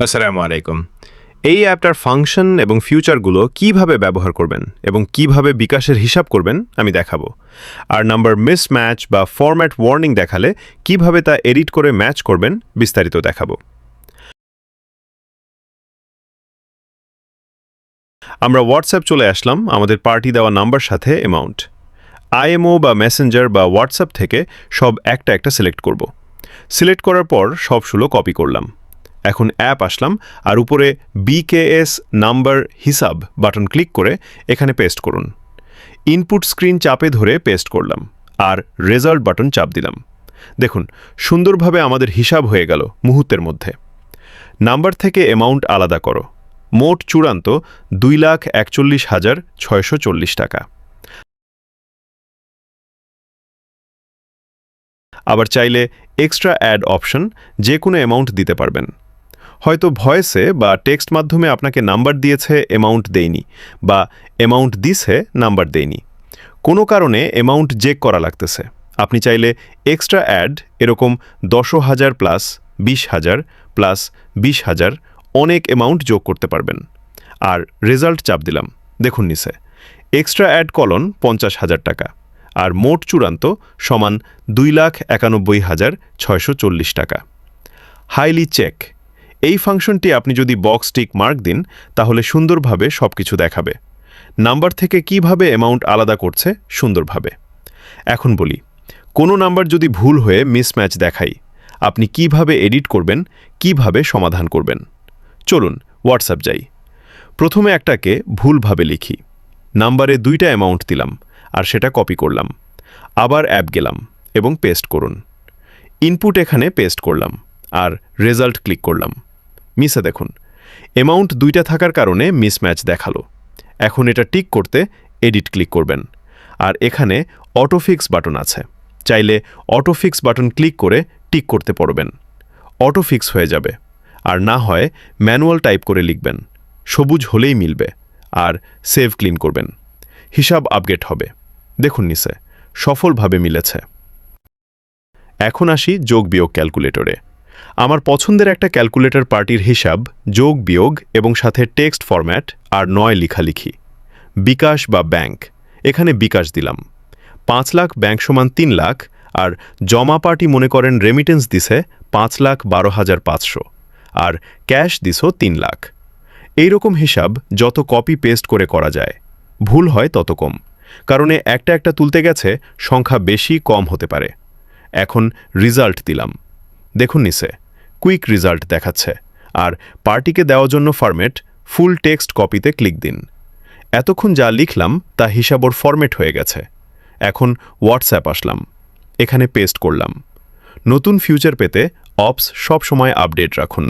আসসালামু আলাইকুম। এই অ্যাপটার ফাংশন এবং ফিউচারগুলো কিভাবে ব্যবহার করবেন এবং কিভাবে বিকাশের হিসাব করবেন আমি দেখাবো। আর নাম্বার মিসম্যাচ বা ফরম্যাট ওয়ার্নিং দেখালে কিভাবে তা এডিট করে ম্যাচ করবেন বিস্তারিত দেখাবো। আমরা হোয়াটসঅ্যাপ চলে আসলাম আমাদের পার্টি দেওয়া নাম্বার সাথে অ্যামাউন্ট। আইএমও বা মেসেঞ্জার বা হোয়াটসঅ্যাপ থেকে সব একটা একটা সিলেক্ট করব। সিলেক্ট করার পর সবগুলো কপি করলাম। এখন অ্যাপ আসলাম আর উপরে বিকেএস নাম্বার হিসাব বাটন ক্লিক করে এখানে পেস্ট করুন। ইনপুট স্ক্রিন চাপে ধরে পেস্ট করলাম আর রেজাল্ট বাটন চাপ দিলাম। দেখুন সুন্দরভাবে আমাদের হিসাব হয়ে গেল মুহূর্তের মধ্যে। নাম্বার থেকে অ্যামাউন্ট আলাদা করো। মোট চূড়ান্ত 2,41,640 টাকা। আবার চাইলে এক্সট্রা অ্যাড অপশন যে কোনো অ্যামাউন্ট দিতে পারবেন। হয়তো ভয়েসে বা টেক্সট মাধ্যমে আপনাকে নাম্বার দিয়েছে অ্যামাউন্ট দেয়নি, বা অ্যামাউন্ট দিছে নাম্বার দেয়নি, কোনো কারণে অ্যামাউন্ট চেক করা লাগতেছে। আপনি চাইলে এক্সট্রা অ্যাড এরকম 10,000 প্লাস 20,000 প্লাস 20,000 অনেক অ্যামাউন্ট যোগ করতে পারবেন। আর রেজাল্ট চাপ দিলাম। দেখুন নিচে এক্সট্রা অ্যাড কলন 50,000 টাকা আর মোট চূড়ান্ত সমান 2,91,640 টাকা। হাইলি চেক এই ফাংশনটি আপনি যদি বক্স টিক মার্ক দিন তাহলে সুন্দরভাবে সবকিছু দেখাবে। নাম্বার থেকে কিভাবে অ্যামাউন্ট আলাদা করছে সুন্দরভাবে। এখন বলি, কোনো নাম্বার যদি ভুল হয়ে মিসম্যাচ দেখাই আপনি কিভাবে এডিট করবেন, কিভাবে সমাধান করবেন। চলুন হোয়াটসঅ্যাপ যাই। প্রথমে একটাকে ভুলভাবে লিখি। নাম্বারে 2টা অ্যামাউন্ট দিলাম আর সেটা কপি করলাম। আবার অ্যাপ গেলাম এবং পেস্ট করুন। ইনপুট এখানে পেস্ট করলাম আর রেজাল্ট ক্লিক করলাম। মিসে দেখুন অ্যামাউন্ট 2টা থাকার কারণে মিসম্যাচ দেখালো। এখন এটা টিক করতে এডিট ক্লিক করবেন আর এখানে অটোফিক্স বাটন আছে। চাইলে অটোফিক্স বাটন ক্লিক করে টিক করতে পারবেন। অটোফিক্স হয়ে যাবে। আর না হয় ম্যানুয়াল টাইপ করে লিখবেন। সবুজ হলেই মিলবে। আর সেভ ক্লিন করবেন। হিসাব আপডেট হবে। দেখুন নিচে সফলভাবে মিলেছে। এখন আসি যোগ বিয়োগ ক্যালকুলেটরে। আমার পছন্দের একটা ক্যালকুলেটর পার্টির হিসাব যোগ বিয়োগ এবং সাথে টেক্সট ফরম্যাট আর 9 লেখালেখি। বিকাশ বা ব্যাংক, এখানে বিকাশ দিলাম। 5 লাখ ব্যাংক সমান 3 লাখ আর জমা পার্টি মনে করেন রেমিটেন্স দিছে 5,12,500 আর ক্যাশ দিছো 3 লাখ। এইরকম হিসাব যত কপি পেস্ট করে করা যায়, ভুল হয় তত কম, কারণে একটা একটা তুলতে গেছে সংখ্যা বেশি কম হতে পারে। এখন রিজাল্ট দিলাম। দেখুন নিচে কুইক রিজাল্ট দেখাচ্ছে আর পার্টিকে দেওয়ার জন্য ফরম্যাট ফুল টেক্সট কপিতে ক্লিক দিন। এতক্ষণ যা লিখলাম তা হিসাবর ফরম্যাট হয়ে গেছে। এখন হোয়াটসঅ্যাপ আসলাম, এখানে পেস্ট করলাম। নতুন ফিউচার পেতে অপস সব সময় আপডেট রাখুন।